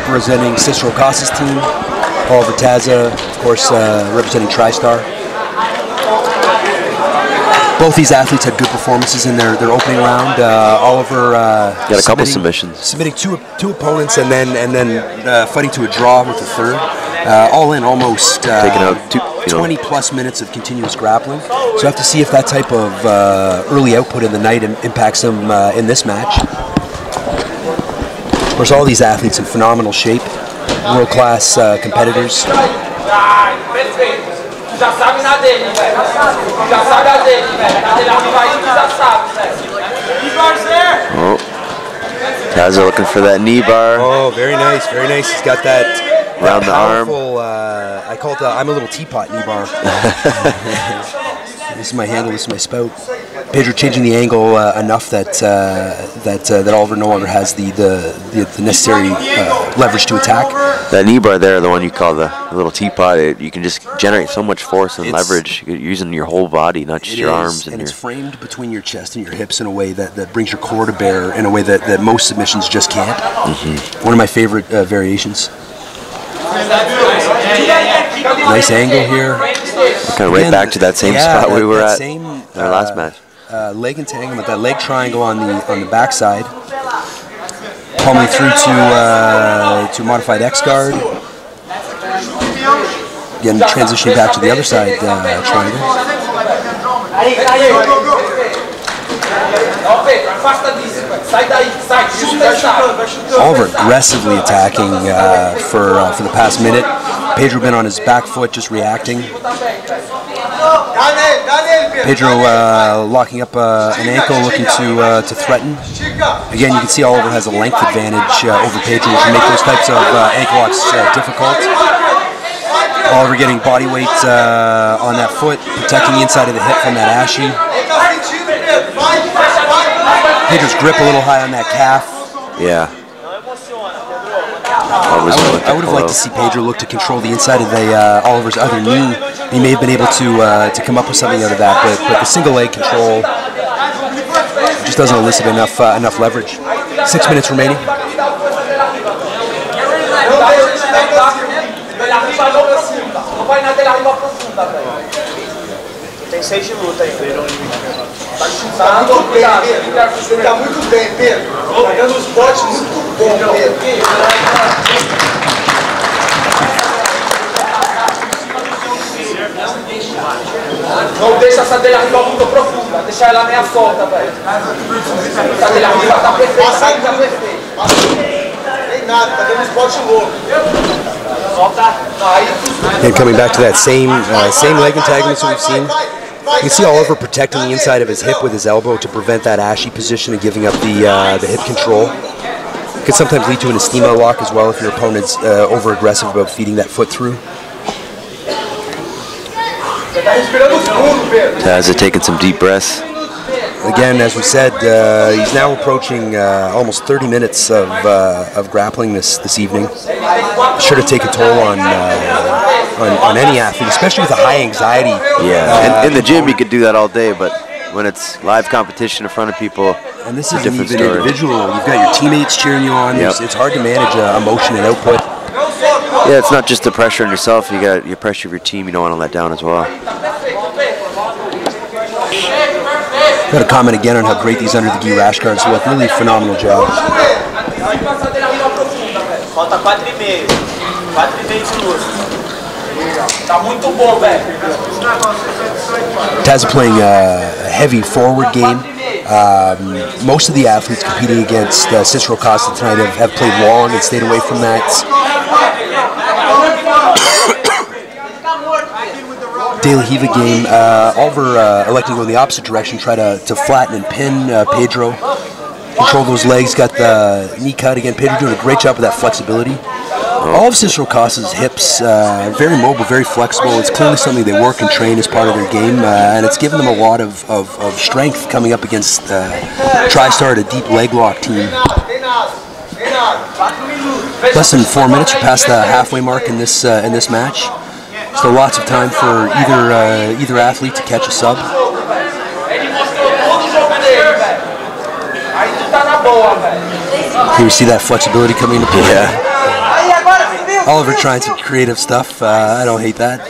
representing Cicero Costha's team. Oliver Taza, of course, representing Tristar. Both these athletes had good performances in their opening round. Oliver got a couple submissions, submitting two opponents, and then fighting to a draw with the third. All in, almost taking out 20 plus minutes of continuous grappling. So you have to see if that type of early output in the night impacts him in this match. Of course, all these athletes in phenomenal shape, world-class competitors. Oh, Taza looking for that knee bar. Oh, very nice, very nice. He's got that around the arm. I call it I'm a little teapot knee bar. This is my handle, this is my spout. Pedro changing the angle enough that Oliver no longer has the necessary leverage to attack. That knee bar there, the one you call the little teapot, you can just generate so much force and leverage. You're using your whole body, not just your arms. And it's framed between your chest and your hips in a way that brings your core to bear in a way that most submissions just can't. Mm-hmm. One of my favorite variations. Nice angle here. Kind of right back to that same spot we were at in our last match. Leg entanglement, that leg triangle on the backside, pulling through to modified X guard. Again, transitioning back to the other side triangle. Oliver aggressively attacking for the past minute. Pedro been on his back foot, just reacting. Pedro locking up an ankle, looking to threaten. Again, you can see Oliver has a length advantage over Pedro, which can make those types of ankle locks difficult. Oliver getting body weight on that foot, protecting the inside of the hip from that ashy. Pedro's grip a little high on that calf. Yeah. I would have liked to see Pedro look to control the inside of Oliver's other knee. He may have been able to come up with something out of that, but the single leg control just doesn't elicit enough leverage. 6 minutes remaining. Tem 6 de luta aí. Tá chutando bem, Pedro. Tá muito bem, Pedro. Tá dando os botes muito bom, Pedro. Não deixa essa dele arriba muito profunda. Deixa ela meia solta, velho. Essa dele arriba tá perfeita. Tá perfeita. Nem nada, tá dando os botes loucos. And coming back to that same leg antagonist that we've seen. You can see Oliver protecting the inside of his hip with his elbow to prevent that ashy position and giving up the hip control. It can sometimes lead to an estema lock as well if your opponent's over-aggressive about feeding that foot through. Taza taking some deep breaths. Again, as we said, he's now approaching almost 30 minutes of grappling this evening. Sure to take a toll on any athlete, especially with a high anxiety. Yeah, in the gym you could do that all day, but when it's live competition in front of people, and this isn't even individual. You've got your teammates cheering you on. Yep. It's hard to manage emotion and output. Yeah, it's not just the pressure on yourself. You got your pressure of your team. You don't want to let down as well. Got to comment again on how great these under the gi rash guards look. Really phenomenal job. Falta 4,5. 4,5 de luz. Tá muito bom, velho. Taza playing a heavy forward game. Most of the athletes competing against Cicero Costha tonight have played long and stayed away from that. De La Hiva game, Oliver electing to go in the opposite direction, try to flatten and pin Pedro. Control those legs, got the knee cut again. Pedro doing a great job with that flexibility. All of Cicero Costha's hips, very mobile, very flexible. It's clearly something they work and train as part of their game, and it's given them a lot of strength coming up against Tristar, a deep leg lock team. Less than 4 minutes, we're past the halfway mark in this match. So lots of time for either athlete to catch a sub. Here we see that flexibility coming into play. Yeah. Oliver trying some creative stuff. I don't hate that.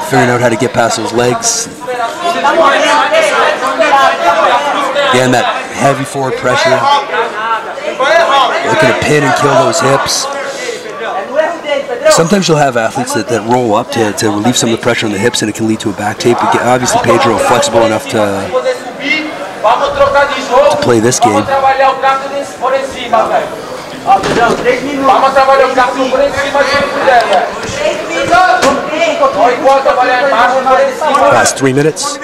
Figuring out how to get past those legs. Again, that heavy forward pressure. Looking to pin and kill those hips. Sometimes you'll have athletes that roll up to relieve some of the pressure on the hips, and it can lead to a back tape. Obviously, Pedro flexible enough to play this game. Last 3 minutes.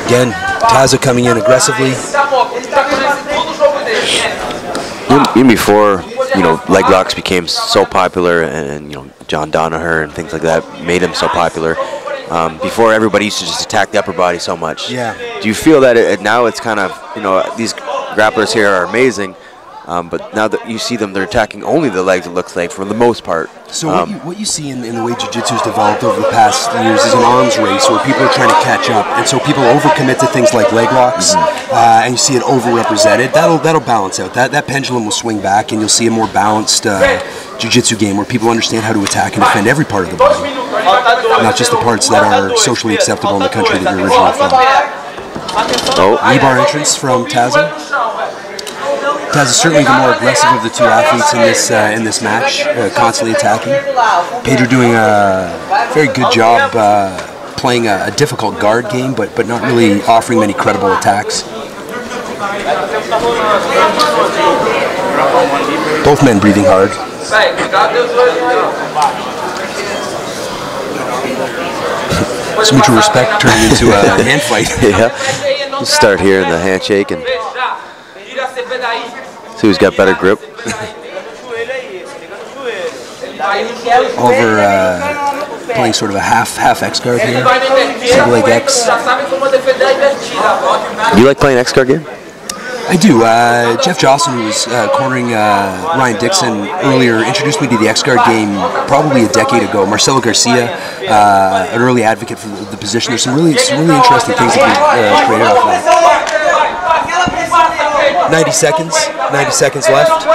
Again, Taza coming in aggressively. Even before, leg locks became so popular, and John Danaher and things like that made them so popular. Before, everybody used to just attack the upper body so much. Yeah. Do you feel that now it's kind of, these grapplers here are amazing, but now that you see them, they're attacking only the legs, it looks like, for the most part. So what you see in the way jiu-jitsu has developed over the past years is an arms race where people are trying to catch up, and so people overcommit to things like leg locks, and you see it overrepresented. That'll balance out. That pendulum will swing back, and you'll see a more balanced jiu-jitsu game where people understand how to attack and defend every part of the body, not just the parts that are socially acceptable in the country that you're originally from. Knee bar entrance from Taza. Taza is certainly the more aggressive of the two athletes in this match, constantly attacking. Pedro doing a very good job playing a difficult guard game, but not really offering many credible attacks. Both men breathing hard. Some mutual respect turning into a hand fight. Yeah. We'll start here in the handshake and see who's got better grip. Over playing sort of a half X guard here. Single leg X. You like playing X guard game? I do. Jeff Jocelyn, who was cornering Ryan Dixon earlier, introduced me to the X-Guard game probably a decade ago. Marcelo Garcia, an early advocate for the position. There's some really interesting things that we created off of that. 90 seconds left.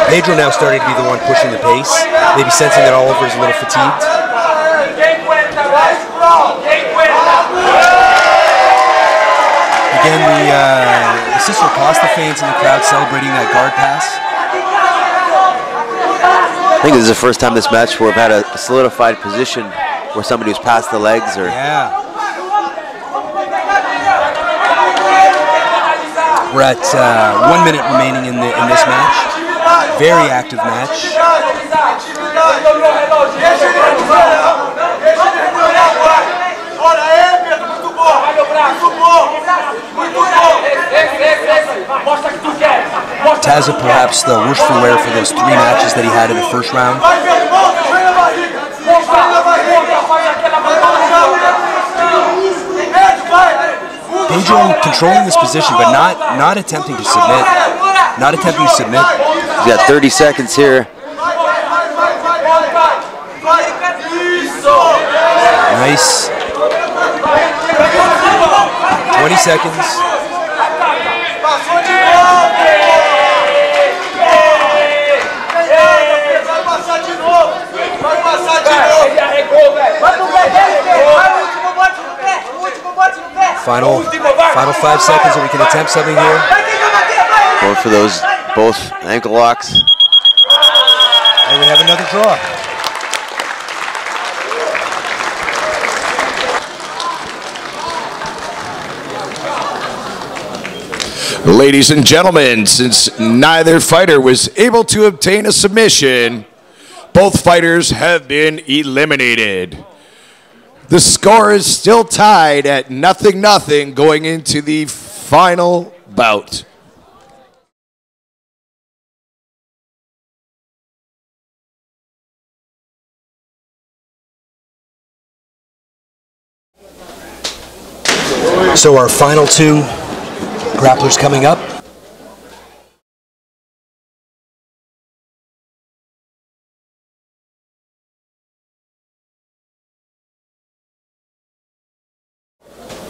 Pedro now starting to be the one pushing the pace, maybe sensing that Oliver is a little fatigued. Again, the Cicero Costha fans in the crowd celebrating that guard pass. I think this is the first time this match where we've had a solidified position where somebody who's past the legs or. Yeah. We're at 1 minute remaining in this match. Very active match. Taza perhaps the worst for wear for those 3 matches that he had in the first round. Pedro controlling this position, but not attempting to submit. Not attempting to submit. He's got 30 seconds here. Nice. 20 seconds. Final 5 seconds, and we can attempt something here. Going for those both ankle locks. And we have another draw. Ladies and gentlemen, since neither fighter was able to obtain a submission, both fighters have been eliminated. The score is still tied at 0-0 going into the final bout. So our final 2 grapplers coming up.